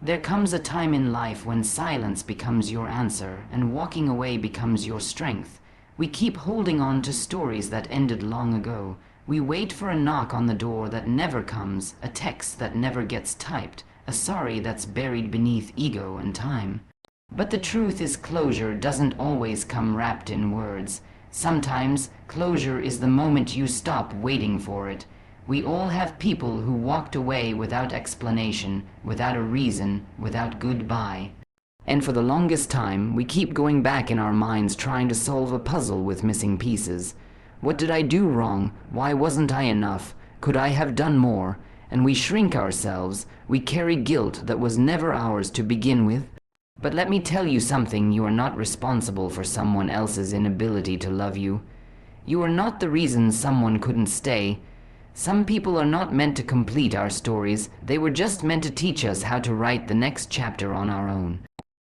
There comes a time in life when silence becomes your answer and walking away becomes your strength. We keep holding on to stories that ended long ago. We wait for a knock on the door that never comes, a text that never gets typed, a sorry that's buried beneath ego and time. But the truth is, closure doesn't always come wrapped in words. Sometimes closure is the moment you stop waiting for it. We all have people who walked away without explanation, without a reason, without goodbye. And for the longest time, we keep going back in our minds trying to solve a puzzle with missing pieces. What did I do wrong? Why wasn't I enough? Could I have done more? And we shrink ourselves. We carry guilt that was never ours to begin with. But let me tell you something, you are not responsible for someone else's inability to love you. You are not the reason someone couldn't stay. Some people are not meant to complete our stories. They were just meant to teach us how to write the next chapter on our own.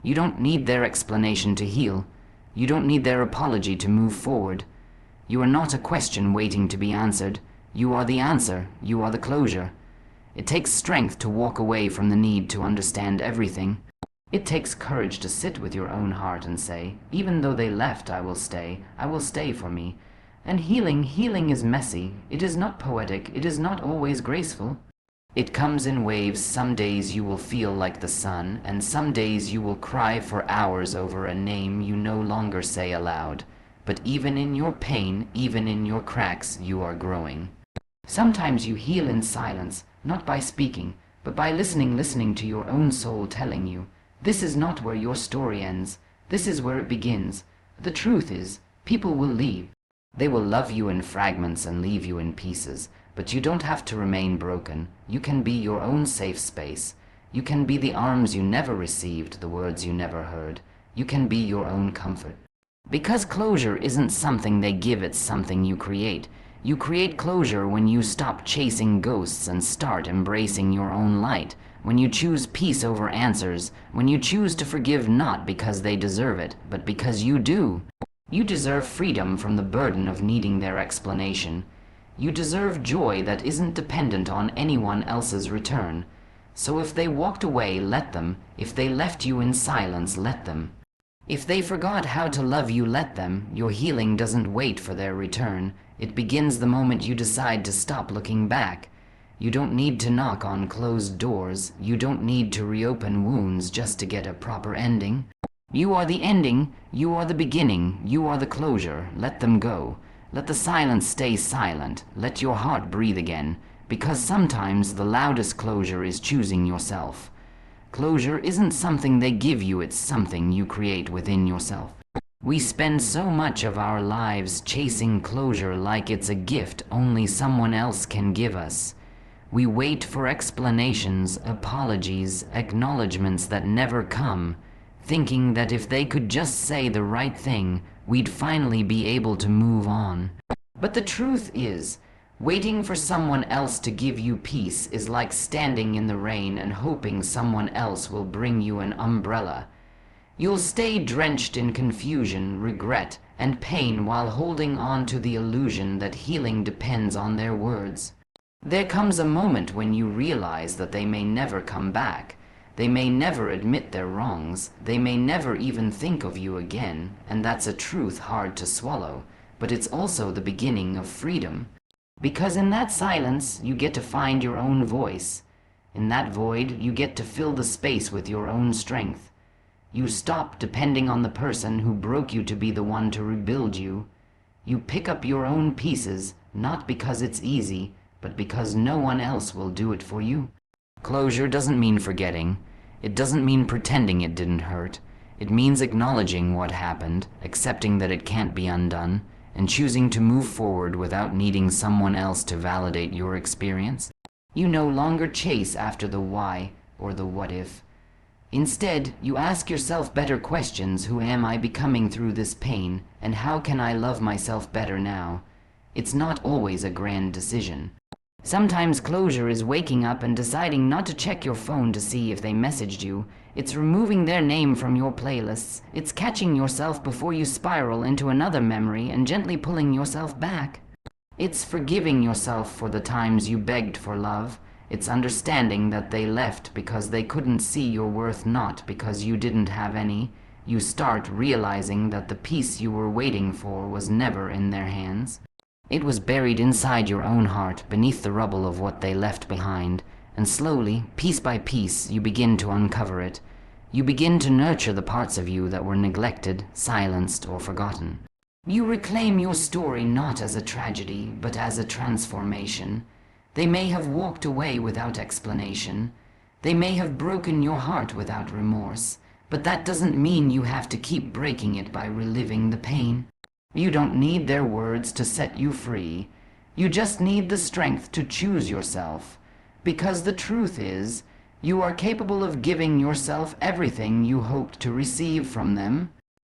You don't need their explanation to heal. You don't need their apology to move forward. You are not a question waiting to be answered. You are the answer. You are the closure. It takes strength to walk away from the need to understand everything. It takes courage to sit with your own heart and say, even though they left, I will stay for me. And healing is messy. It is not poetic. It is not always graceful. It comes in waves. Some days you will feel like the sun, and some days you will cry for hours over a name you no longer say aloud. But even in your pain, even in your cracks, you are growing. Sometimes you heal in silence, not by speaking, but by listening to your own soul telling you, this is not where your story ends. This is where it begins. The truth is, people will leave. They will love you in fragments and leave you in pieces, but you don't have to remain broken. You can be your own safe space. You can be the arms you never received, the words you never heard. You can be your own comfort. Because closure isn't something they give, it's something you create. You create closure when you stop chasing ghosts and start embracing your own light. When you choose peace over answers. When you choose to forgive not because they deserve it, but because you do. You deserve freedom from the burden of needing their explanation. You deserve joy that isn't dependent on anyone else's return. So if they walked away, let them. If they left you in silence, let them. If they forgot how to love you, let them. Your healing doesn't wait for their return. It begins the moment you decide to stop looking back. You don't need to knock on closed doors. You don't need to reopen wounds just to get a proper ending. You are the ending. You are the beginning. You are the closure. Let them go. Let the silence stay silent. Let your heart breathe again. Because sometimes the loudest closure is choosing yourself. Closure isn't something they give you, it's something you create within yourself. We spend so much of our lives chasing closure like it's a gift only someone else can give us. We wait for explanations, apologies, acknowledgments that never come, thinking that if they could just say the right thing, we'd finally be able to move on. But the truth is, waiting for someone else to give you peace is like standing in the rain and hoping someone else will bring you an umbrella. You'll stay drenched in confusion, regret, and pain while holding on to the illusion that healing depends on their words. There comes a moment when you realize that they may never come back. They may never admit their wrongs. They may never even think of you again, and that's a truth hard to swallow. But it's also the beginning of freedom. Because in that silence, you get to find your own voice. In that void, you get to fill the space with your own strength. You stop depending on the person who broke you to be the one to rebuild you. You pick up your own pieces, not because it's easy, but because no one else will do it for you. Closure doesn't mean forgetting. It doesn't mean pretending it didn't hurt. It means acknowledging what happened, accepting that it can't be undone, and choosing to move forward without needing someone else to validate your experience. You no longer chase after the why or the what if. Instead, you ask yourself better questions. Who am I becoming through this pain, and how can I love myself better now? It's not always a grand decision. Sometimes closure is waking up and deciding not to check your phone to see if they messaged you. It's removing their name from your playlists. It's catching yourself before you spiral into another memory and gently pulling yourself back. It's forgiving yourself for the times you begged for love, It's understanding that they left because they couldn't see your worth, not because you didn't have any. You start realizing that the peace you were waiting for was never in their hands. It was buried inside your own heart, beneath the rubble of what they left behind. And slowly, piece by piece, you begin to uncover it. You begin to nurture the parts of you that were neglected, silenced, or forgotten. You reclaim your story not as a tragedy, but as a transformation. They may have walked away without explanation. They may have broken your heart without remorse. But that doesn't mean you have to keep breaking it by reliving the pain. You don't need their words to set you free. You just need the strength to choose yourself. Because the truth is, you are capable of giving yourself everything you hoped to receive from them.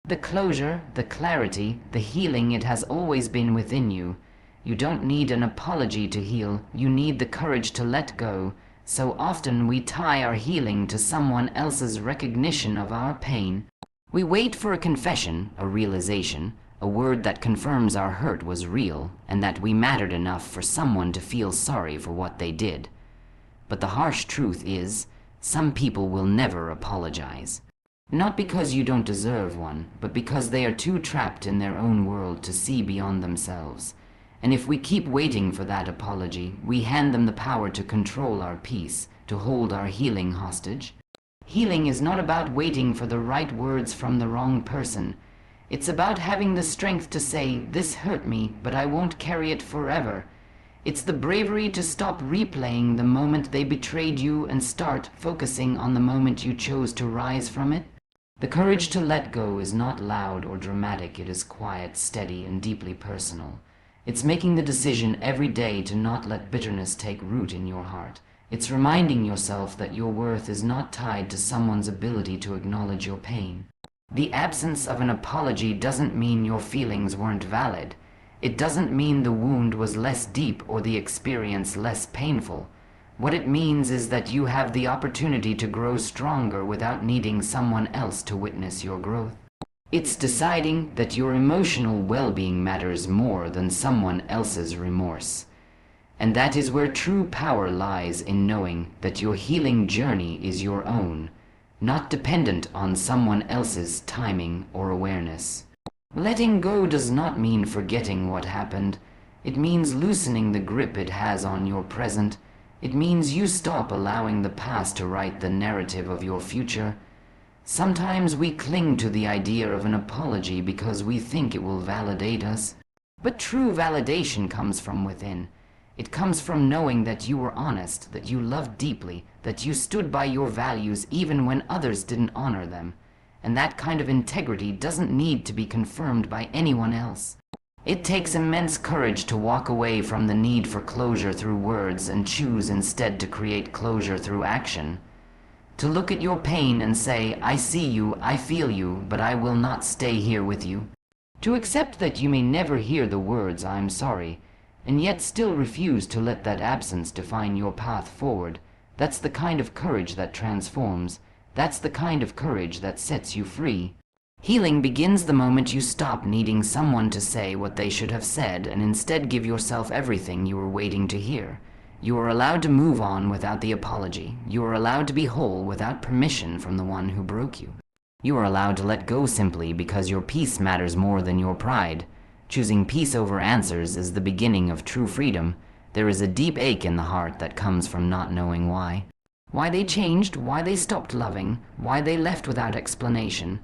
The closure, the clarity, the healing, it has always been within you. You don't need an apology to heal. You need the courage to let go. So often we tie our healing to someone else's recognition of our pain. We wait for a confession, a realization, a word that confirms our hurt was real and that we mattered enough for someone to feel sorry for what they did. But the harsh truth is, some people will never apologize. Not because you don't deserve one, but because they are too trapped in their own world to see beyond themselves. And if we keep waiting for that apology, we hand them the power to control our peace, to hold our healing hostage. Healing is not about waiting for the right words from the wrong person. It's about having the strength to say, "This hurt me, but I won't carry it forever." It's the bravery to stop replaying the moment they betrayed you and start focusing on the moment you chose to rise from it. The courage to let go is not loud or dramatic. It is quiet, steady, and deeply personal. It's making the decision every day to not let bitterness take root in your heart. It's reminding yourself that your worth is not tied to someone's ability to acknowledge your pain. The absence of an apology doesn't mean your feelings weren't valid. It doesn't mean the wound was less deep or the experience less painful. What it means is that you have the opportunity to grow stronger without needing someone else to witness your growth. It's deciding that your emotional well-being matters more than someone else's remorse. And that is where true power lies, in knowing that your healing journey is your own, not dependent on someone else's timing or awareness. Letting go does not mean forgetting what happened. It means loosening the grip it has on your present. It means you stop allowing the past to write the narrative of your future. Sometimes we cling to the idea of an apology because we think it will validate us. But true validation comes from within. It comes from knowing that you were honest, that you loved deeply, that you stood by your values even when others didn't honor them. And that kind of integrity doesn't need to be confirmed by anyone else. It takes immense courage to walk away from the need for closure through words and choose instead to create closure through action. To look at your pain and say, "I see you, I feel you, but I will not stay here with you." To accept that you may never hear the words "I'm sorry," and yet still refuse to let that absence define your path forward. That's the kind of courage that transforms. That's the kind of courage that sets you free. Healing begins the moment you stop needing someone to say what they should have said and instead give yourself everything you were waiting to hear. You are allowed to move on without the apology. You are allowed to be whole without permission from the one who broke you. You are allowed to let go simply because your peace matters more than your pride. Choosing peace over answers is the beginning of true freedom. There is a deep ache in the heart that comes from not knowing why. Why they changed, why they stopped loving, why they left without explanation.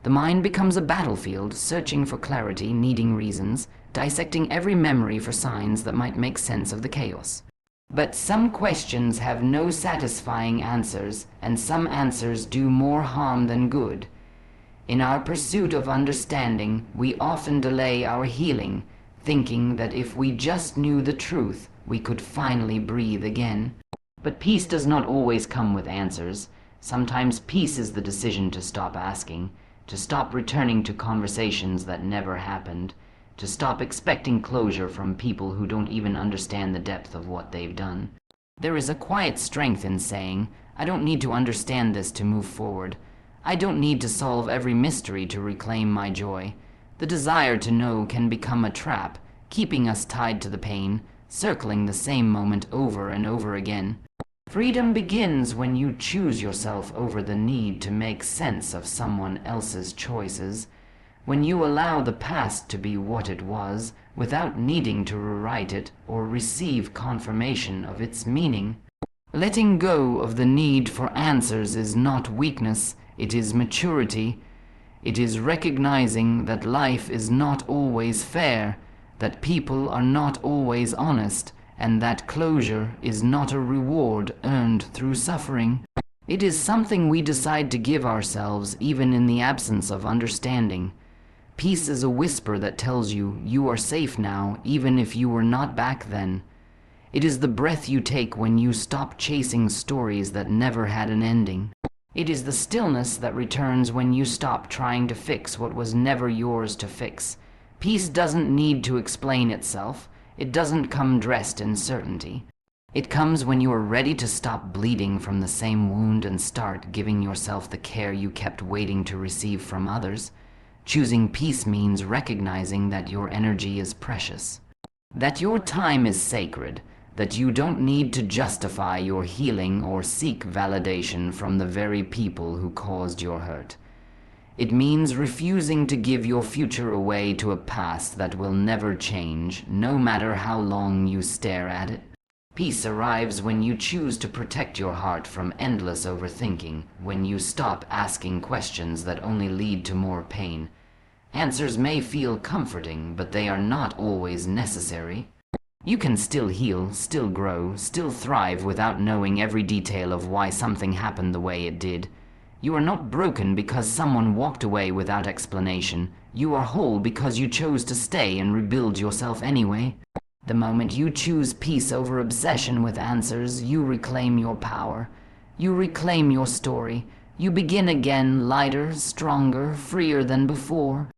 The mind becomes a battlefield, searching for clarity, needing reasons, dissecting every memory for signs that might make sense of the chaos. But some questions have no satisfying answers, and some answers do more harm than good. In our pursuit of understanding, we often delay our healing, thinking that if we just knew the truth, we could finally breathe again. But peace does not always come with answers. Sometimes peace is the decision to stop asking, to stop returning to conversations that never happened, to stop expecting closure from people who don't even understand the depth of what they've done. There is a quiet strength in saying, "I don't need to understand this to move forward. I don't need to solve every mystery to reclaim my joy." The desire to know can become a trap, keeping us tied to the pain, circling the same moment over and over again. Freedom begins when you choose yourself over the need to make sense of someone else's choices, when you allow the past to be what it was without needing to rewrite it or receive confirmation of its meaning. Letting go of the need for answers is not weakness, it is maturity. It is recognizing that life is not always fair, that people are not always honest, and that closure is not a reward earned through suffering. It is something we decide to give ourselves even in the absence of understanding. Peace is a whisper that tells you you are safe now, even if you were not back then. It is the breath you take when you stop chasing stories that never had an ending. It is the stillness that returns when you stop trying to fix what was never yours to fix. Peace doesn't need to explain itself. It doesn't come dressed in certainty. It comes when you are ready to stop bleeding from the same wound and start giving yourself the care you kept waiting to receive from others. Choosing peace means recognizing that your energy is precious, that your time is sacred, that you don't need to justify your healing or seek validation from the very people who caused your hurt. It means refusing to give your future away to a past that will never change, no matter how long you stare at it. Peace arrives when you choose to protect your heart from endless overthinking, when you stop asking questions that only lead to more pain. Answers may feel comforting, but they are not always necessary. You can still heal, still grow, still thrive without knowing every detail of why something happened the way it did. You are not broken because someone walked away without explanation. You are whole because you chose to stay and rebuild yourself anyway. The moment you choose peace over obsession with answers, you reclaim your power. You reclaim your story. You begin again lighter, stronger, freer than before.